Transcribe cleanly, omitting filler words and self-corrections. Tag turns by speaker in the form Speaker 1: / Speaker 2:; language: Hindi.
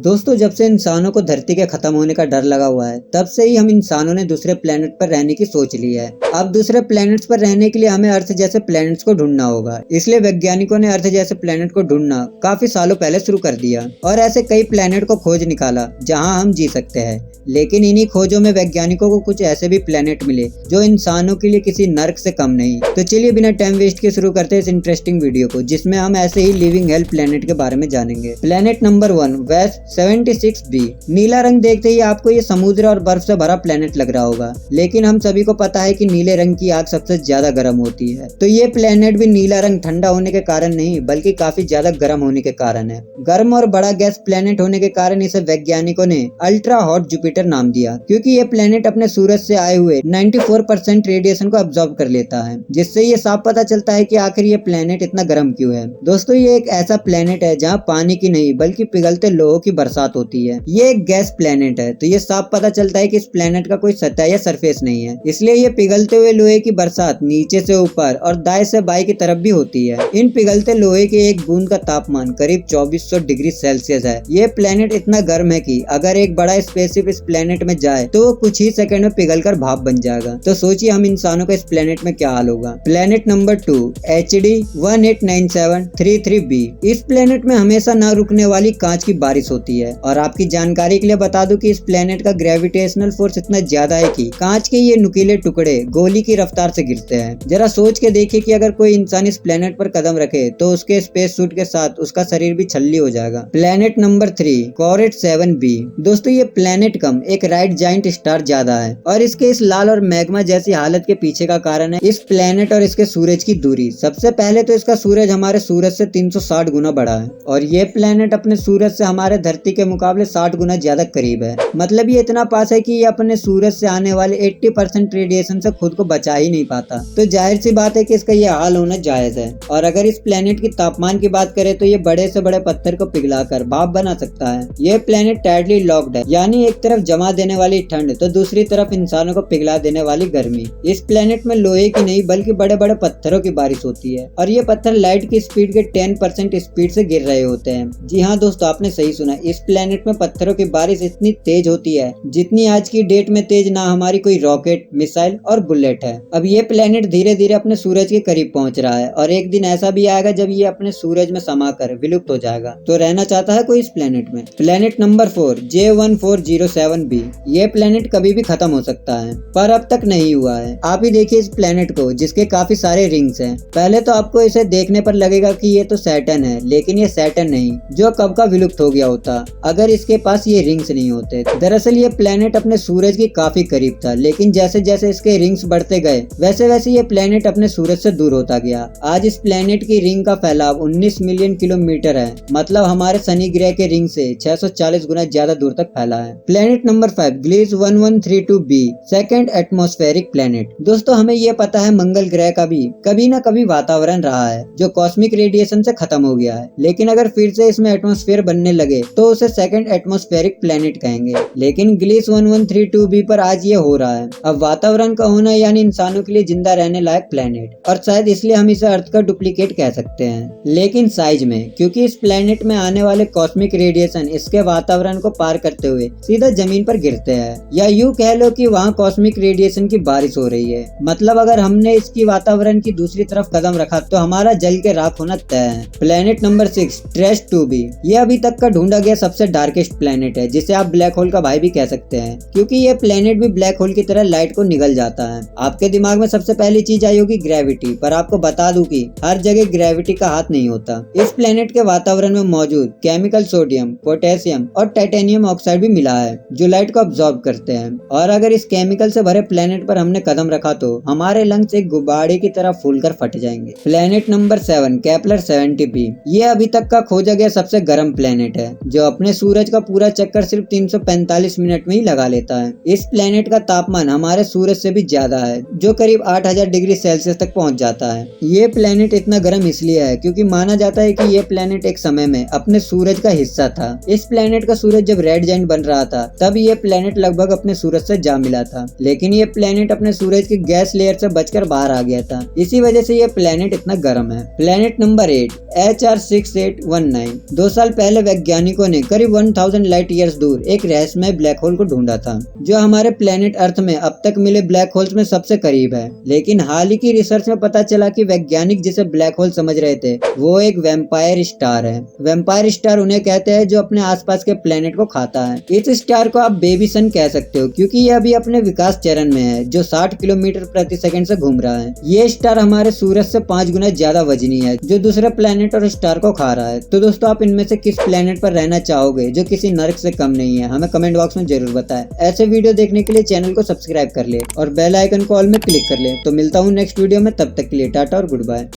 Speaker 1: दोस्तों, जब से इंसानों को धरती के खत्म होने का डर लगा हुआ है, तब से ही हम इंसानों ने दूसरे प्लेनेट पर रहने की सोच ली है। अब दूसरे प्लेनेट्स पर रहने के लिए हमें अर्थ जैसे प्लेनेट्स को ढूंढना होगा। इसलिए वैज्ञानिकों ने अर्थ जैसे प्लेनेट को ढूंढना काफी सालों पहले शुरू कर दिया और ऐसे कई प्लेनेट को खोज निकाला जहां हम जी सकते हैं। लेकिन इन्हीं खोजों में वैज्ञानिकों को कुछ ऐसे भी प्लेनेट मिले जो इंसानों के लिए किसी नर्क से कम नहीं। तो चलिए बिना टाइम वेस्ट के शुरू करते हैं इस इंटरेस्टिंग वीडियो को, जिसमें हम ऐसे ही लिविंग हेल्थ प्लेनेट के बारे में जानेंगे। Planet number 1, waste 76b। नीला रंग देखते ही आपको ये समुद्र और बर्फ से भरा प्लेनेट लग रहा होगा, लेकिन हम सभी को पता है कि नीले रंग की आग सबसे ज्यादा गर्म होती है। तो ये प्लेनेट भी नीला रंग ठंडा होने के कारण नहीं, बल्कि काफी ज्यादा गर्म होने के कारण है। गर्म और बड़ा गैस प्लेनेट होने के कारण इसे वैज्ञानिकों ने अल्ट्रा हॉट जुपिटर नाम दिया, क्योंकि ये प्लेनेट अपने सूरज से आए हुए 94% रेडिएशन को अब्सॉर्ब कर लेता है, जिससे ये साफ पता चलता है कि आखिर ये प्लेनेट इतना गर्म क्यों है। दोस्तों, ये एक ऐसा प्लेनेट है जहाँ पानी की नहीं बल्कि पिघलते लोहों की बरसात होती है। ये एक गैस प्लेनेट है, तो ये साफ पता चलता है कि इस प्लेनेट का कोई सतह या सरफेस नहीं है, इसलिए ये पिघलते हुए लोहे की बरसात नीचे से ऊपर और दाएं से बाएं की तरफ भी होती है। इन पिघलते लोहे के एक बूंद का तापमान करीब 2400 डिग्री सेल्सियस है। ये प्लेनेट इतना गर्म है कि अगर एक बड़ा स्पेसशिप इस प्लेनेट में जाए तो वो कुछ ही सेकंड में पिघलकर भाप बन जाएगा। तो सोचिए हम इंसानों का इस प्लेनेट में क्या हाल होगा। Planet number 2, HD 189733b। इस प्लेनेट में हमेशा न रुकने वाली कांच की बारिश होती है, और आपकी जानकारी के लिए बता दूं कि इस प्लेनेट का ग्रेविटेशनल फोर्स इतना ज्यादा है कि कांच के ये नुकीले टुकड़े गोली की रफ्तार से गिरते हैं। जरा सोच के देखिए कि अगर कोई इंसान इस प्लेनेट पर कदम रखे तो उसके स्पेस सूट के साथ उसका शरीर भी छल्ली हो जाएगा। Planet number 3, कोरेट 7b। दोस्तों, ये प्लेनेट कम एक राइट जाइंट स्टार ज्यादा है, और इसके इस लाल और मैग्मा जैसी हालत के पीछे का कारण है इस प्लेनेट और इसके सूरज की दूरी। सबसे पहले तो इसका सूरज हमारे सूरज से 360 गुना बड़ा है, और ये प्लेनेट अपने सूरज से हमारे धरती के मुकाबले 60 गुना ज्यादा करीब है। मतलब ये इतना पास है कि ये अपने सूरज से आने वाले 80% रेडिएशन से खुद को बचा ही नहीं पाता। तो जाहिर सी बात है कि इसका ये हाल होना जायज है। और अगर इस प्लेनेट की तापमान की बात करें तो ये बड़े से बड़े पत्थर को पिघलाकर भाप बना सकता है। ये प्लेनेट टाइटली लॉक्ड है, यानी एक तरफ जमा देने वाली ठंड तो दूसरी तरफ इंसानों को पिघला देने वाली गर्मी। इस प्लेनेट में लोहे की नहीं बल्कि बड़े बड़े पत्थरों की बारिश होती है, और ये पत्थर लाइट की स्पीड के 10% स्पीड से गिर रहे होते हैं। जी हाँ दोस्तों, आपने सही सुना। इस प्लेनेट में पत्थरों की बारिश इतनी तेज होती है जितनी आज की डेट में तेज ना हमारी कोई रॉकेट, मिसाइल और बुलेट है। अब ये प्लेनेट धीरे धीरे अपने सूरज के करीब पहुंच रहा है, और एक दिन ऐसा भी आएगा जब ये अपने सूरज में समाकर विलुप्त हो जाएगा। तो रहना चाहता है कोई इस प्लेनेट में? Planet number 4, J1407b। ये प्लेनेट कभी भी खत्म हो सकता है, पर अब तक नहीं हुआ है। आप ही देखिए इस प्लेनेट को, जिसके काफी सारे रिंग्स हैं। पहले तो आपको इसे देखने पर लगेगा कि ये तो सैटर्न है, लेकिन ये सैटर्न नहीं, जो कब का विलुप्त हो गया होता अगर इसके पास ये रिंग्स नहीं होते। दरअसल ये प्लेनेट अपने सूरज के काफी करीब था, लेकिन जैसे जैसे इसके रिंग्स बढ़ते गए वैसे वैसे ये प्लेनेट अपने सूरज से दूर होता गया। आज इस प्लेनेट की रिंग का फैलाव 19 मिलियन किलोमीटर है, मतलब हमारे शनि ग्रह के रिंग से 640 गुना ज्यादा दूर तक फैला है। Planet number 5, Gliese 1132b, second atmospheric planet. दोस्तों, हमें ये पता है मंगल ग्रह का भी कभी ना कभी वातावरण रहा है जो कॉस्मिक रेडिएशन से खत्म हो गया है, लेकिन अगर फिर से इसमें एटमॉस्फेयर बनने लगे तो उसे सेकंड एटमॉस्फेरिक प्लेनेट कहेंगे। लेकिन ग्लीस 1132b पर आज ये हो रहा है। अब वातावरण का होना यानी इंसानों के लिए जिंदा रहने लायक प्लेनेट, और शायद इसलिए हम इसे अर्थ का डुप्लीकेट कह सकते हैं, लेकिन साइज में, क्योंकि इस प्लेनेट में आने वाले कॉस्मिक रेडिएशन इसके वातावरण को पार करते हुए सीधा जमीन पर गिरते हैं, या यूं कह लो कि वहाँ कॉस्मिक रेडिएशन की बारिश हो रही है। मतलब अगर हमने इसकी वातावरण की दूसरी तरफ कदम रखा तो हमारा जल के राख होना तय है। Planet number 6, trace 2b। ये अभी तक का ढूंढा गया सबसे डार्केस्ट प्लेनेट है, जिसे आप ब्लैक होल का भाई भी कह सकते हैं, क्योंकि ये प्लेनेट भी ब्लैक होल की तरह लाइट को निगल जाता है। आपके दिमाग में सबसे पहली चीज आई होगी ग्रेविटी, पर आपको बता दूं कि हर जगह ग्रेविटी का हाथ नहीं होता। इस प्लेनेट के वातावरण में मौजूद केमिकल सोडियम, पोटेशियम और टाइटेनियम ऑक्साइड भी मिला है, जो लाइट को अब्सॉर्ब करते हैं। और अगर इस केमिकल से भरे प्लेनेट पर हमने कदम रखा तो हमारे लंग्स एक गुब्बारे की तरह फूलकर फट जाएंगे। Planet number 7, Kepler 70b। ये अभी तक का खोजा गया सबसे गर्म प्लेनेट है, जो अपने सूरज का पूरा चक्कर सिर्फ 345 मिनट में ही लगा लेता है। इस प्लेनेट का तापमान हमारे सूरज से भी ज्यादा है, जो करीब 8000 डिग्री सेल्सियस तक पहुंच जाता है। ये प्लेनेट इतना गर्म इसलिए है क्योंकि माना जाता है कि ये प्लेनेट एक समय में अपने सूरज का हिस्सा था। इस प्लेनेट का सूरज जब रेड जाइंट बन रहा था तब ये प्लेनेट लगभग अपने सूरज से जा मिला था, लेकिन ये प्लेनेट अपने सूरज की गैस लेयर से बचकर बाहर आ गया था। इसी वजह से ये प्लेनेट इतना गर्म है। Planet number 8 HR6819। 2 साल पहले वैज्ञानिकों ने करीब 1000 लाइट ईयर्स दूर एक रहस्यमय ब्लैक होल को ढूंढा था, जो हमारे प्लेनेट अर्थ में अब तक मिले ब्लैक होल्स में सबसे करीब है। लेकिन हाल ही की रिसर्च में पता चला कि वैज्ञानिक जिसे ब्लैक होल समझ रहे थे वो एक वैम्पायर स्टार है। वैम्पायर स्टार उन्हें कहते हैं जो अपने आसपास के प्लेनेट को खाता है। इस स्टार को आप बेबी सन कह सकते हो, क्योंकि यह अभी अपने विकास चरण में है, जो 60 किलोमीटर प्रति सेकंड से घूम रहा है। ये स्टार हमारे सूरज से 5 गुना ज्यादा वजनी है, जो दूसरे प्लेनेट और स्टार को खा रहा है। तो दोस्तों, आप इनमें से किस प्लेनेट पर रहना चाहोगे जो किसी नर्क से कम नहीं है? हमें कमेंट बॉक्स में जरूर बताएं। ऐसे वीडियो देखने के लिए चैनल को सब्सक्राइब कर ले और बेल आइकन को ऑल में क्लिक कर ले। तो मिलता हूँ नेक्स्ट वीडियो में, तब तक के लिए टाटा और गुड बाय।